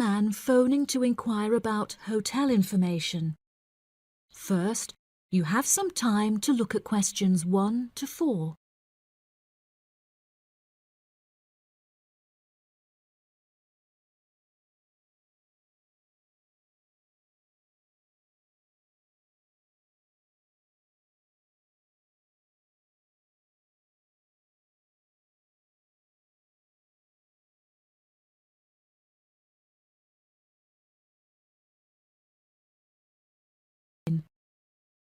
man phoning to inquire about hotel information. First, you have some time to look at questions 1 to 4.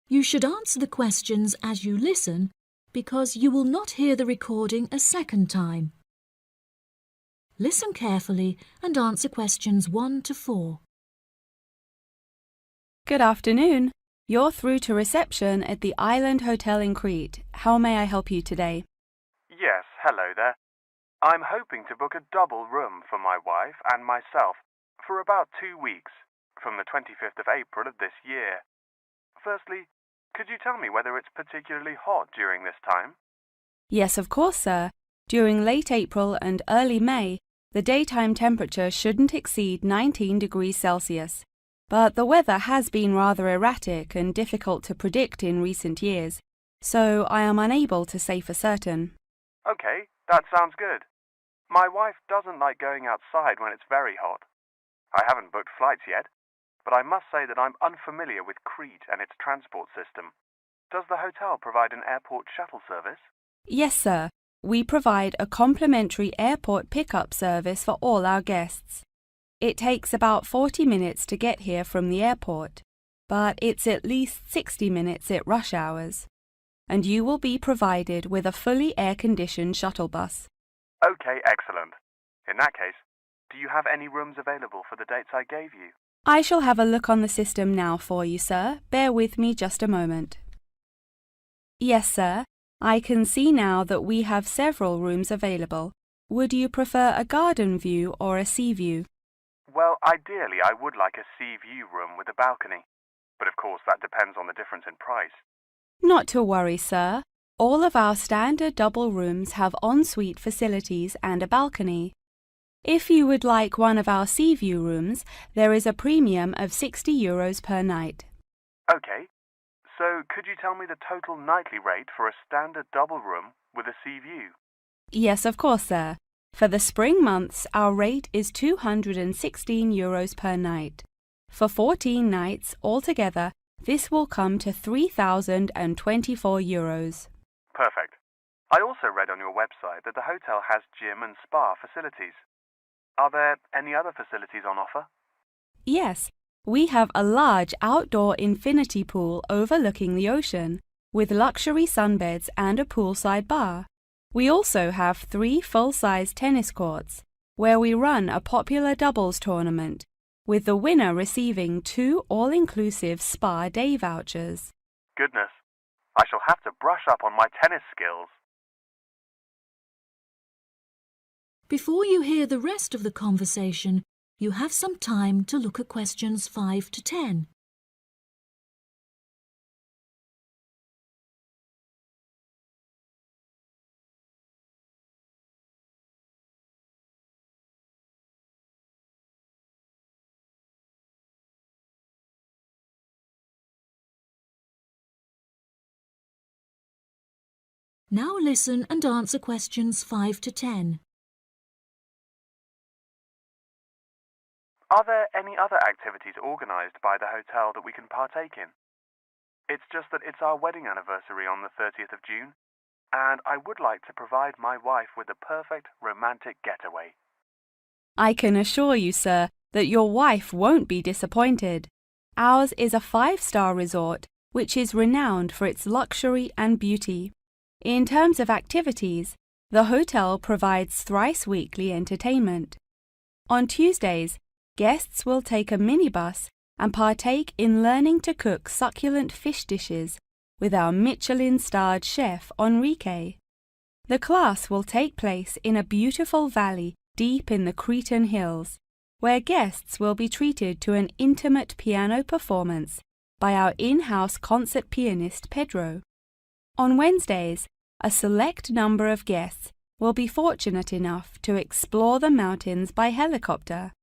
You should answer the questions as you listen because you will not hear the recording a second time. Listen carefully and answer questions 1 to 4. Good afternoon. You're through to reception at the Island Hotel in Crete. How may I help you today? Yes, hello there. I'm hoping to book a double room for my wife and myself for about 2 weeks, from the 25th of April of this year. Firstly, could you tell me whether it's particularly hot during this time? Yes, of course, sir. During late April and early May, the daytime temperature shouldn't exceed 19 degrees Celsius. But the weather has been rather erratic and difficult to predict in recent years, so I am unable to say for certain. Okay, that sounds good. My wife doesn't like going outside when it's very hot. I haven't booked flights yet, but I must say that I'm unfamiliar with Crete and its transport system. Does the hotel provide an airport shuttle service? Yes, sir. We provide a complimentary airport pickup service for all our guests. It takes about 40 minutes to get here from the airport, but it's at least 60 minutes at rush hours. And you will be provided with a fully air-conditioned shuttle bus. Okay, excellent. In that case, do you have any rooms available for the dates I gave you? I shall have a look on the system now for you, sir. Bear with me just a moment. Yes, sir. I can see now that we have several rooms available. Would you prefer a garden view or a sea view? Well, ideally I would like a sea view room with a balcony. But of course that depends on the difference in price. Not to worry, sir. All of our standard double rooms have ensuite facilities and a balcony. If you would like one of our sea view rooms, there is a premium of €60 per night. Okay, so could you tell me the total nightly rate for a standard double room with a sea view? Yes, of course, sir. For the spring months, our rate is €216 per night. For 14 nights altogether, this will come to €3,024. Perfect. I also read on your website that the hotel has gym and spa facilities. Are there any other facilities on offer? Yes, we have a large outdoor infinity pool overlooking the ocean, with luxury sunbeds and a poolside bar. We also have 3 full-size tennis courts, where we run a popular doubles tournament, with the winner receiving 2 all-inclusive spa day vouchers. Goodness, I shall have to brush up on my tennis skills. Before you hear the rest of the conversation, you have some time to look at questions 5 to 10. Now listen and answer questions 5 to 10. Are there any other activities organised by the hotel that we can partake in? It's just that it's our wedding anniversary on the 30th of June, and I would like to provide my wife with a perfect romantic getaway. I can assure you, sir, that your wife won't be disappointed. Ours is a 5-star resort, which is renowned for its luxury and beauty. In terms of activities, the hotel provides thrice-weekly entertainment. On Tuesdays, guests will take a minibus and partake in learning to cook succulent fish dishes with our Michelin-starred chef Enrique. The class will take place in a beautiful valley deep in the Cretan hills, where guests will be treated to an intimate piano performance by our in-house concert pianist Pedro. On Wednesdays, a select number of guests will be fortunate enough to explore the mountains by helicopter.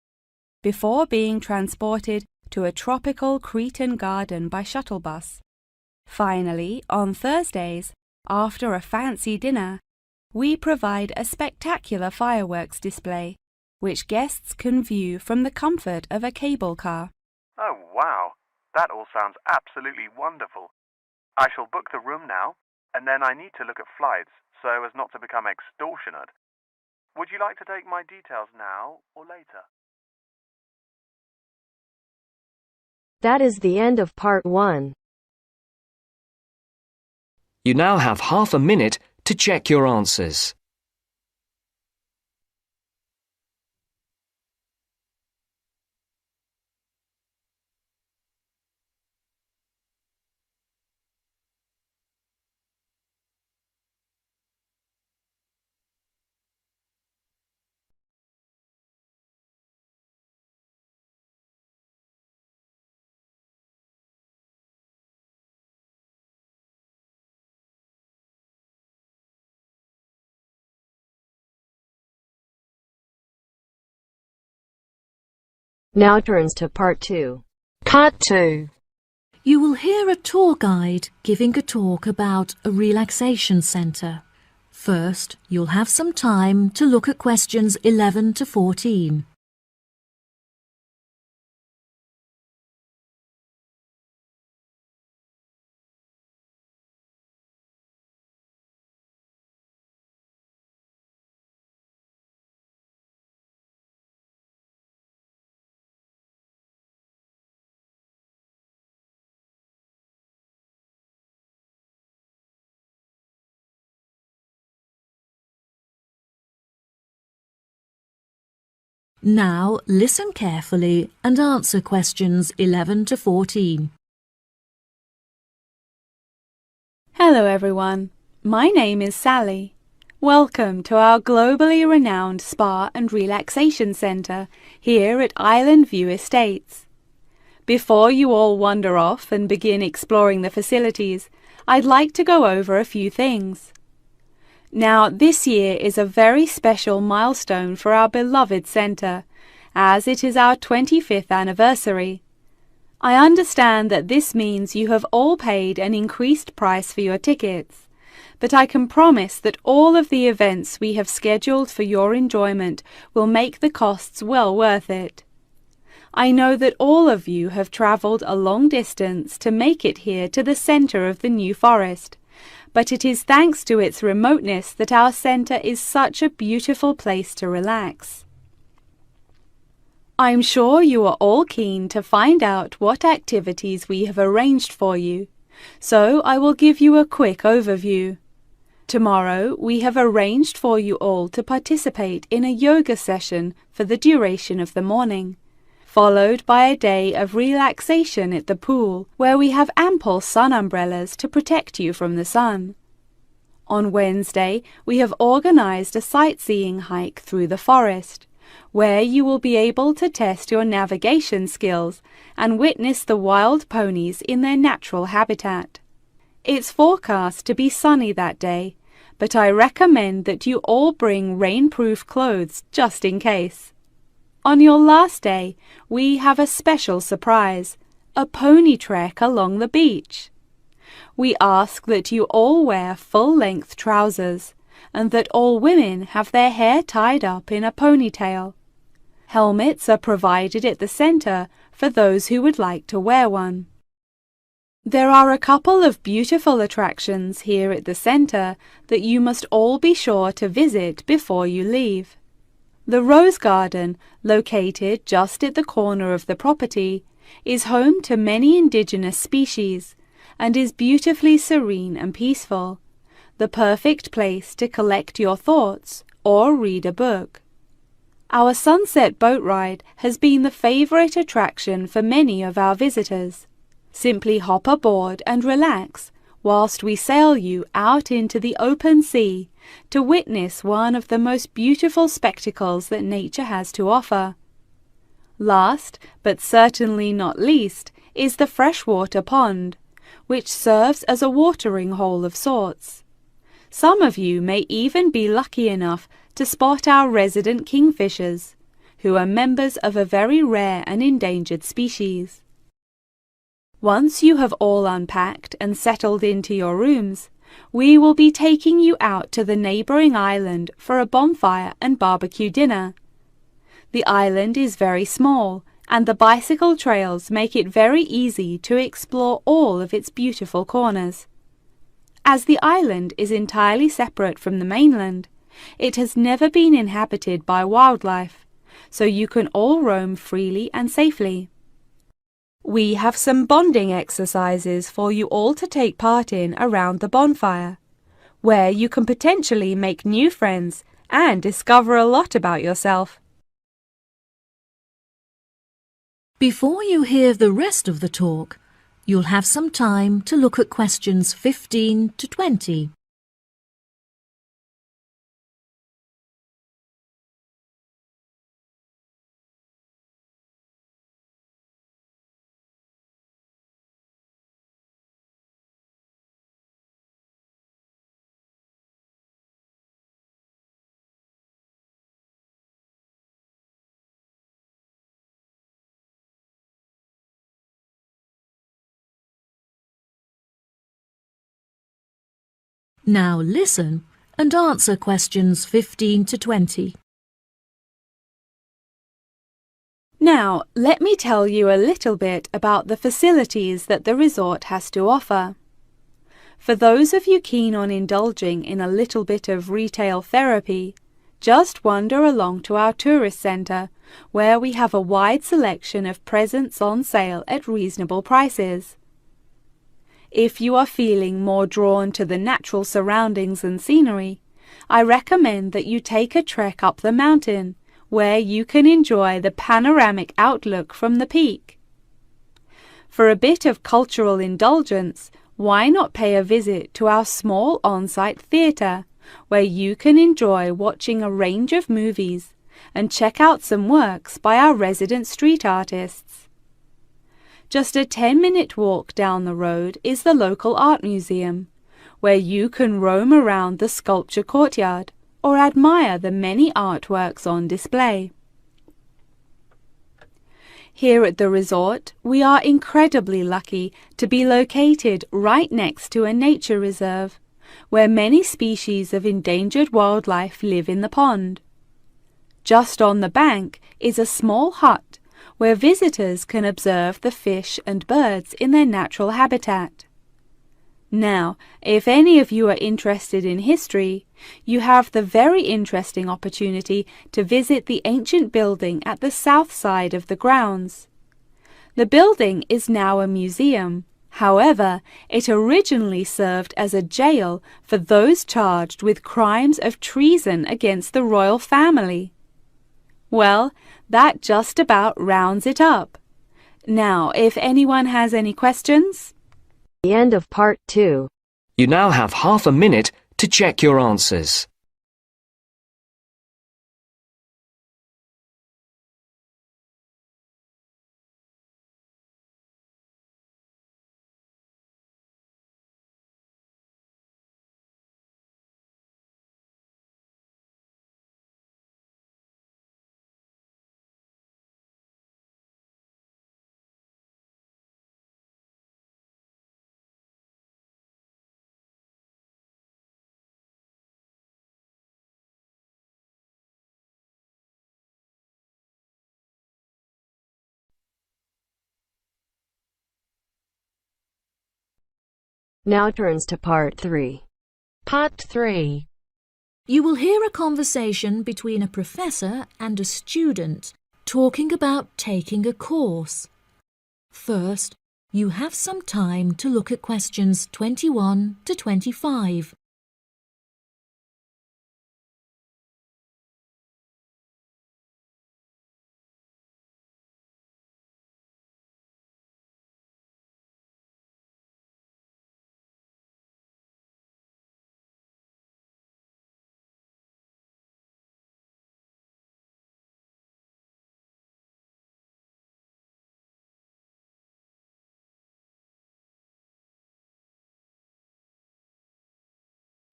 before being transported to a tropical Cretan garden by shuttle bus. Finally, on Thursdays, after a fancy dinner, we provide a spectacular fireworks display, which guests can view from the comfort of a cable car. Oh, wow. That all sounds absolutely wonderful. I shall book the room now, and then I need to look at flights so as not to become extortionate. Would you like to take my details now or later? That is the end of part 1. You now have half a minute to check your answers. Now turns to part 2. Part 2. You will hear a tour guide giving a talk about a relaxation centre. First, you'll have some time to look at questions 11 to 14. Now listen carefully and answer questions 11 to 14. Hello everyone, my name is Sally. Welcome to our globally renowned spa and relaxation centre here at Island View Estates. Before you all wander off and begin exploring the facilities, I'd like to go over a few things. Now, this year is a very special milestone for our beloved centre, as it is our 25th anniversary. I understand that this means you have all paid an increased price for your tickets, but I can promise that all of the events we have scheduled for your enjoyment will make the costs well worth it. I know that all of you have travelled a long distance to make it here to the centre of the New Forest, but it is thanks to its remoteness that our centre is such a beautiful place to relax. I'm sure you are all keen to find out what activities we have arranged for you, so I will give you a quick overview. Tomorrow we have arranged for you all to participate in a yoga session for the duration of the morning, followed by a day of relaxation at the pool, where we have ample sun umbrellas to protect you from the sun. On Wednesday, we have organized a sightseeing hike through the forest, where you will be able to test your navigation skills and witness the wild ponies in their natural habitat. It's forecast to be sunny that day, but I recommend that you all bring rainproof clothes just in case. On your last day, we have a special surprise, a pony trek along the beach. We ask that you all wear full-length trousers and that all women have their hair tied up in a ponytail. Helmets are provided at the centre for those who would like to wear one. There are a couple of beautiful attractions here at the centre that you must all be sure to visit before you leave. The Rose Garden, located just at the corner of the property, is home to many indigenous species and is beautifully serene and peaceful, the perfect place to collect your thoughts or read a book. Our sunset boat ride has been the favourite attraction for many of our visitors. Simply hop aboard and relax whilst we sail you out into the open sea to witness one of the most beautiful spectacles that nature has to offer. Last, but certainly not least, is the freshwater pond, which serves as a watering hole of sorts. Some of you may even be lucky enough to spot our resident kingfishers, who are members of a very rare and endangered species. Once you have all unpacked and settled into your rooms, we will be taking you out to the neighbouring island for a bonfire and barbecue dinner. The island is very small, and the bicycle trails make it very easy to explore all of its beautiful corners. As the island is entirely separate from the mainland, it has never been inhabited by wildlife, so you can all roam freely and safely. We have some bonding exercises for you all to take part in around the bonfire, where you can potentially make new friends and discover a lot about yourself. Before you hear the rest of the talk, you'll have some time to look at questions 15 to 20. Now listen and answer questions 15 to 20. Now, let me tell you a little bit about the facilities that the resort has to offer. For those of you keen on indulging in a little bit of retail therapy, just wander along to our tourist centre, where we have a wide selection of presents on sale at reasonable prices. If you are feeling more drawn to the natural surroundings and scenery, I recommend that you take a trek up the mountain, where you can enjoy the panoramic outlook from the peak. For a bit of cultural indulgence, why not pay a visit to our small on-site theatre, where you can enjoy watching a range of movies and check out some works by our resident street artists. Just a 10-minute walk down the road is the local art museum, where you can roam around the sculpture courtyard or admire the many artworks on display. Here at the resort, we are incredibly lucky to be located right next to a nature reserve, where many species of endangered wildlife live in the pond. Just on the bank is a small hut where visitors can observe the fish and birds in their natural habitat. Now, if any of you are interested in history, you have the very interesting opportunity to visit the ancient building at the south side of the grounds. The building is now a museum. However, it originally served as a jail for those charged with crimes of treason against the royal family. Well, that just about rounds it up. Now, if anyone has any questions? The end of part 2. You now have half a minute to check your answers. Now turns to part 3. Part 3. You will hear a conversation between a professor and a student talking about taking a course. First, you have some time to look at questions 21 to 25.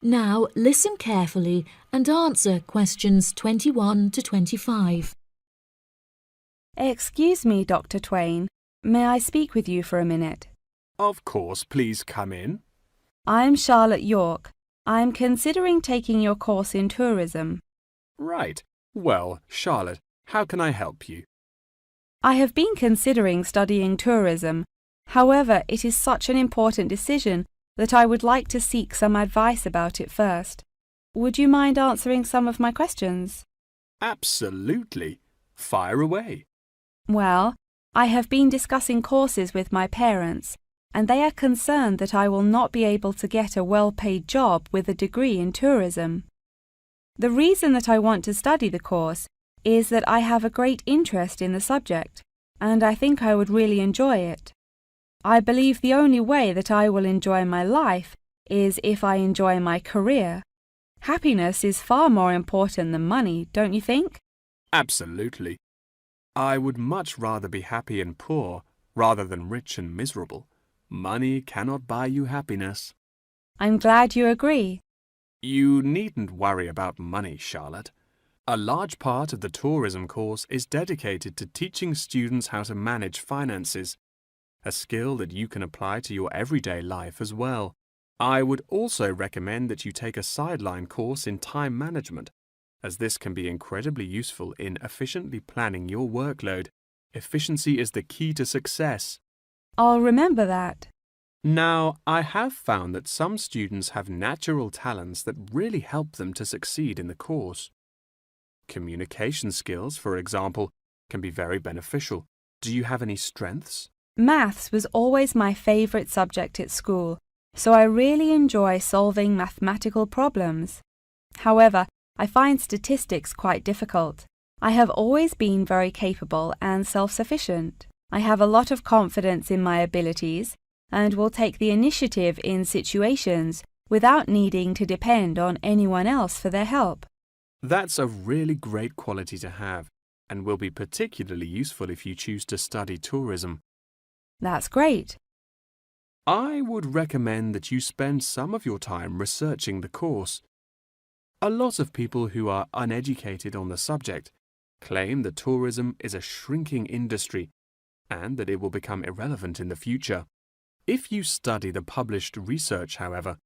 Now listen carefully and answer questions 21 to 25. Excuse me, Dr. Twain. May I speak with you for a minute? Of course, please come in. I'm Charlotte York. I'm considering taking your course in tourism. Right. Well, Charlotte, how can I help you? I have been considering studying tourism. However, it is such an important decision that I would like to seek some advice about it first. Would you mind answering some of my questions? Absolutely. Fire away. Well, I have been discussing courses with my parents, and they are concerned that I will not be able to get a well-paid job with a degree in tourism. The reason that I want to study the course is that I have a great interest in the subject, and I think I would really enjoy it. I believe the only way that I will enjoy my life is if I enjoy my career. Happiness is far more important than money, don't you think? Absolutely. I would much rather be happy and poor rather than rich and miserable. Money cannot buy you happiness. I'm glad you agree. You needn't worry about money, Charlotte. A large part of the tourism course is dedicated to teaching students how to manage finances, a skill that you can apply to your everyday life as well. I would also recommend that you take a sideline course in time management, as this can be incredibly useful in efficiently planning your workload. Efficiency is the key to success. I'll remember that. Now, I have found that some students have natural talents that really help them to succeed in the course. Communication skills, for example, can be very beneficial. Do you have any strengths? Maths was always my favourite subject at school, so I really enjoy solving mathematical problems. However, I find statistics quite difficult. I have always been very capable and self-sufficient. I have a lot of confidence in my abilities and will take the initiative in situations without needing to depend on anyone else for their help. That's a really great quality to have and will be particularly useful if you choose to study tourism. That's great. I would recommend that you spend some of your time researching the course. A lot of people who are uneducated on the subject claim that tourism is a shrinking industry and that it will become irrelevant in the future. If you study the published research, however,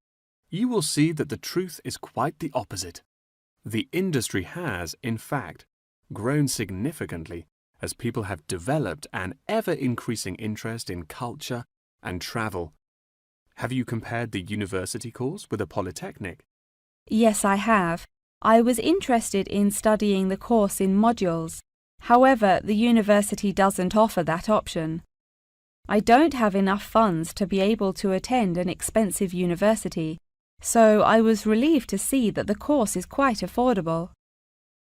you will see that the truth is quite the opposite. The industry has, in fact, grown significantly as people have developed an ever-increasing interest in culture and travel. Have you compared the university course with a polytechnic? Yes, I have. I was interested in studying the course in modules. However, the university doesn't offer that option. I don't have enough funds to be able to attend an expensive university, so I was relieved to see that the course is quite affordable.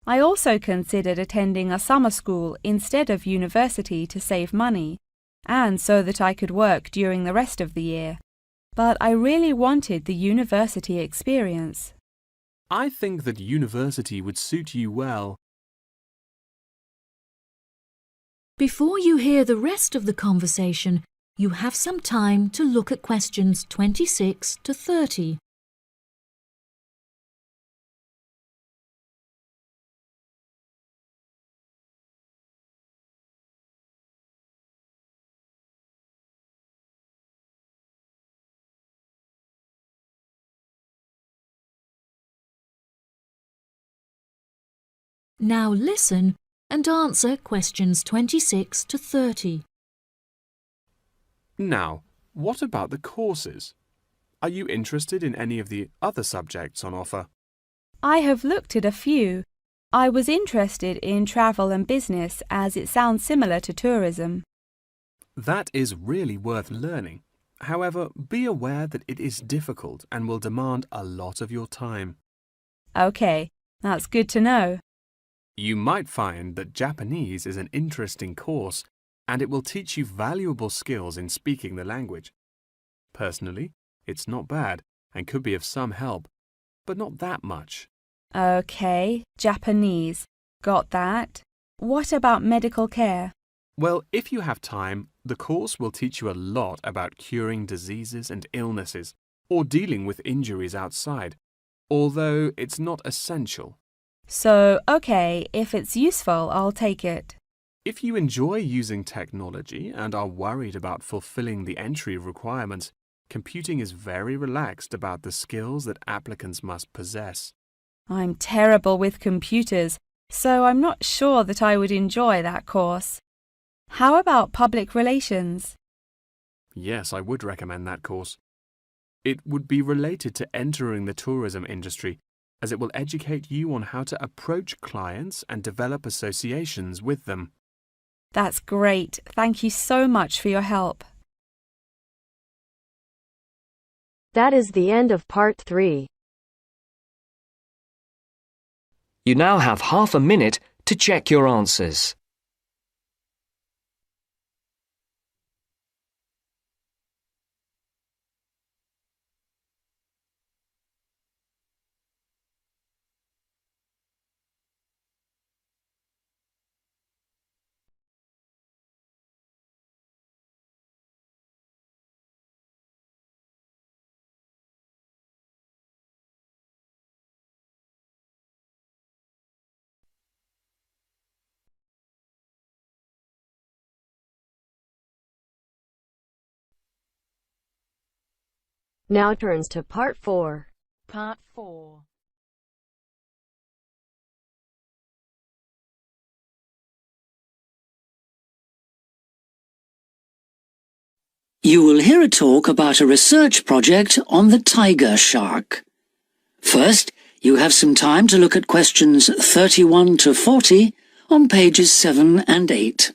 I also considered attending a summer school instead of university to save money, and so that I could work during the rest of the year. But I really wanted the university experience. I think that university would suit you well. Before you hear the rest of the conversation, you have some time to look at questions 26 to 30. Now listen and answer questions 26 to 30. Now, what about the courses? Are you interested in any of the other subjects on offer? I have looked at a few. I was interested in travel and business as it sounds similar to tourism. That is really worth learning. However, be aware that it is difficult and will demand a lot of your time. Okay, that's good to know. You might find that Japanese is an interesting course and it will teach you valuable skills in speaking the language. Personally, it's not bad and could be of some help, but not that much. Okay, Japanese. Got that. What about medical care? Well, if you have time, the course will teach you a lot about curing diseases and illnesses or dealing with injuries outside, although it's not essential. So, okay, if it's useful, I'll take it. If you enjoy using technology and are worried about fulfilling the entry requirements, computing is very relaxed about the skills that applicants must possess. I'm terrible with computers, so I'm not sure that I would enjoy that course. How about public relations? Yes, I would recommend that course. It would be related to entering the tourism industry, as it will educate you on how to approach clients and develop associations with them. That's great. Thank you so much for your help. That is the end of part 3. You now have half a minute to check your answers. Now turns to part 4. Part 4. You will hear a talk about a research project on the tiger shark. First, you have some time to look at questions 31 to 40 on pages 7 and 8.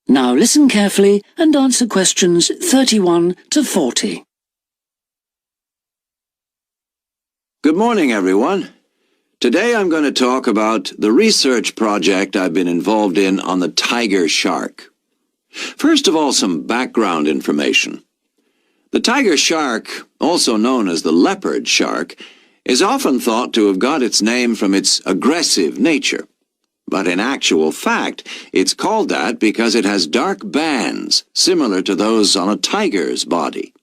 Now listen carefully and answer questions 31 to 40. Good morning, everyone. Today I'm going to talk about the research project I've been involved in on the tiger shark. First of all, some background information. The tiger shark, also known as the leopard shark, is often thought to have got its name from its aggressive nature. But in actual fact, it's called that because it has dark bands, similar to those on a tiger's body.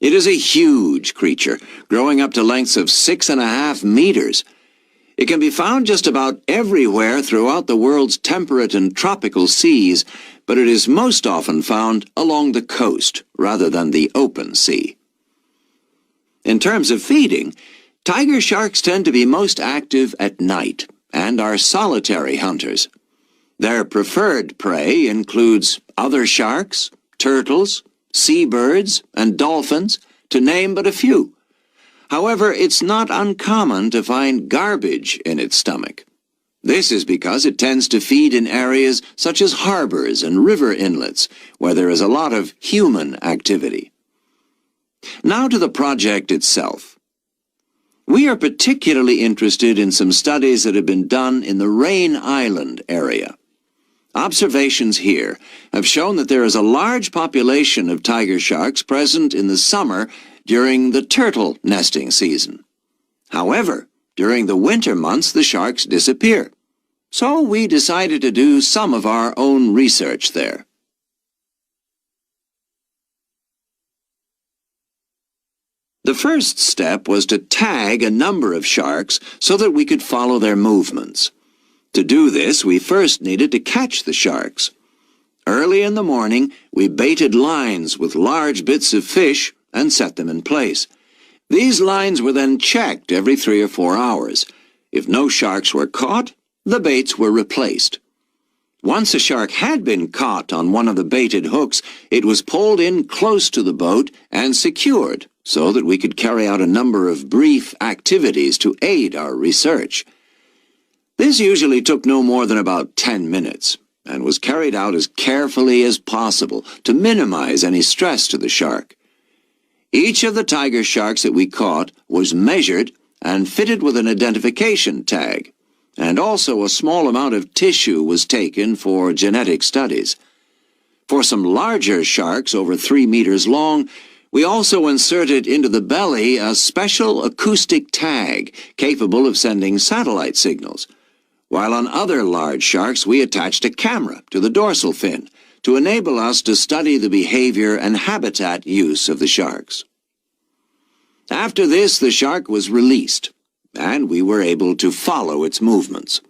It is a huge creature, growing up to lengths of 6.5 meters. It can be found just about everywhere throughout the world's temperate and tropical seas, but it is most often found along the coast, rather than the open sea. In terms of feeding, tiger sharks tend to be most active at night, and are solitary hunters. Their preferred prey includes other sharks, turtles, seabirds, and dolphins, to name but a few. However, it's not uncommon to find garbage in its stomach. This is because it tends to feed in areas such as harbors and river inlets, where there is a lot of human activity. Now to the project itself. We are particularly interested in some studies that have been done in the Rain Island area. Observations here have shown that there is a large population of tiger sharks present in the summer during the turtle nesting season. However, during the winter months the sharks disappear. So we decided to do some of our own research there. The first step was to tag a number of sharks so that we could follow their movements. To do this, we first needed to catch the sharks. Early in the morning, we baited lines with large bits of fish and set them in place. These lines were then checked every 3 or 4 hours. If no sharks were caught, the baits were replaced. Once a shark had been caught on one of the baited hooks, it was pulled in close to the boat and secured so that we could carry out a number of brief activities to aid our research. This usually took no more than about 10 minutes and was carried out as carefully as possible to minimize any stress to the shark. Each of the tiger sharks that we caught was measured and fitted with an identification tag, and also a small amount of tissue was taken for genetic studies. For some larger sharks over 3 meters long, we also inserted into the belly a special acoustic tag capable of sending satellite signals, while on other large sharks we attached a camera to the dorsal fin to enable us to study the behavior and habitat use of the sharks. After this, the shark was released, and we were able to follow its movements.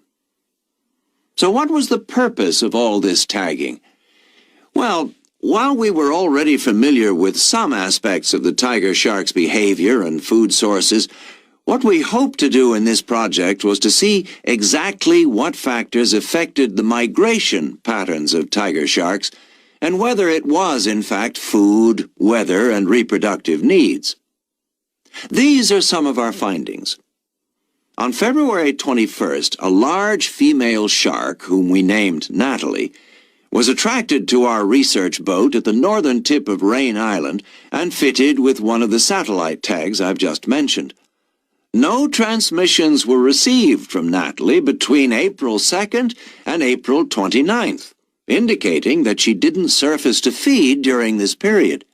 So what was the purpose of all this tagging? Well, while we were already familiar with some aspects of the tiger shark's behavior and food sources, what we hoped to do in this project was to see exactly what factors affected the migration patterns of tiger sharks and whether it was, in fact, food, weather, and reproductive needs. These are some of our findings. On February 21st, a large female shark, whom we named Natalie, was attracted to our research boat at the northern tip of Rain Island and fitted with one of the satellite tags I've just mentioned. No transmissions were received from Natalie between April 2nd and April 29th, indicating that she didn't surface to feed during this period.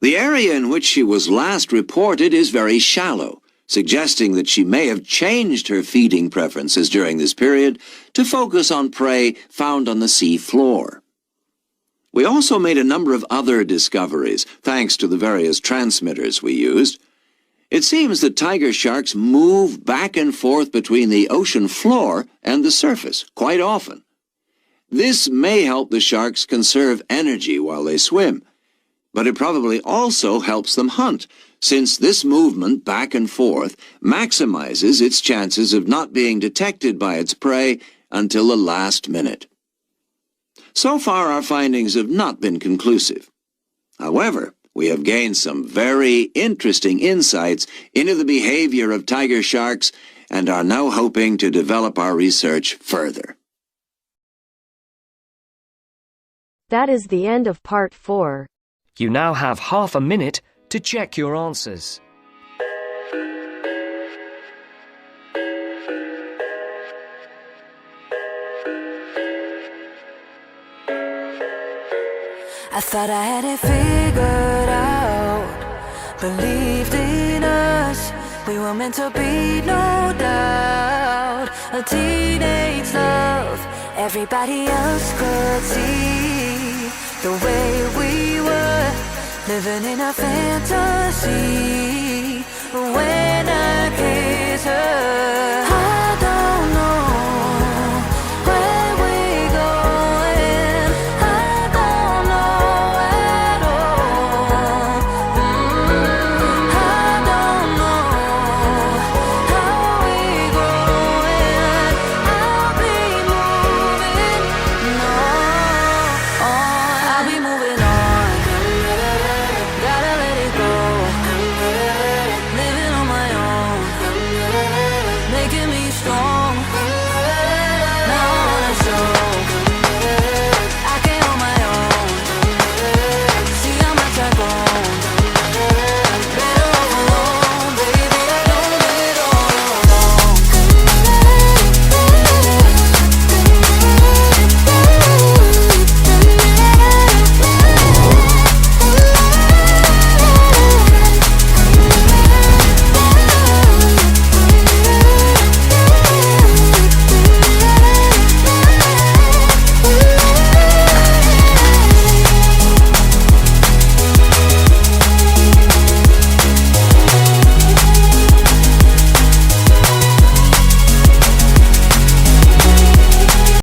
The area in which she was last reported is very shallow, suggesting that she may have changed her feeding preferences during this period to focus on prey found on the sea floor. We also made a number of other discoveries, thanks to the various transmitters we used. It seems that tiger sharks move back and forth between the ocean floor and the surface quite often. This may help the sharks conserve energy while they swim, but it probably also helps them hunt, since this movement back and forth maximizes its chances of not being detected by its prey until the last minute. So far, our findings have not been conclusive. However, we have gained some very interesting insights into the behavior of tiger sharks and are now hoping to develop our research further. That is the end of part 4. You now have half a minute to check your answers. I thought I had it figured out, believed in us, we were meant to be, no doubt. A teenage love, everybody else could see the way we were, living in a fantasy. When I kiss her,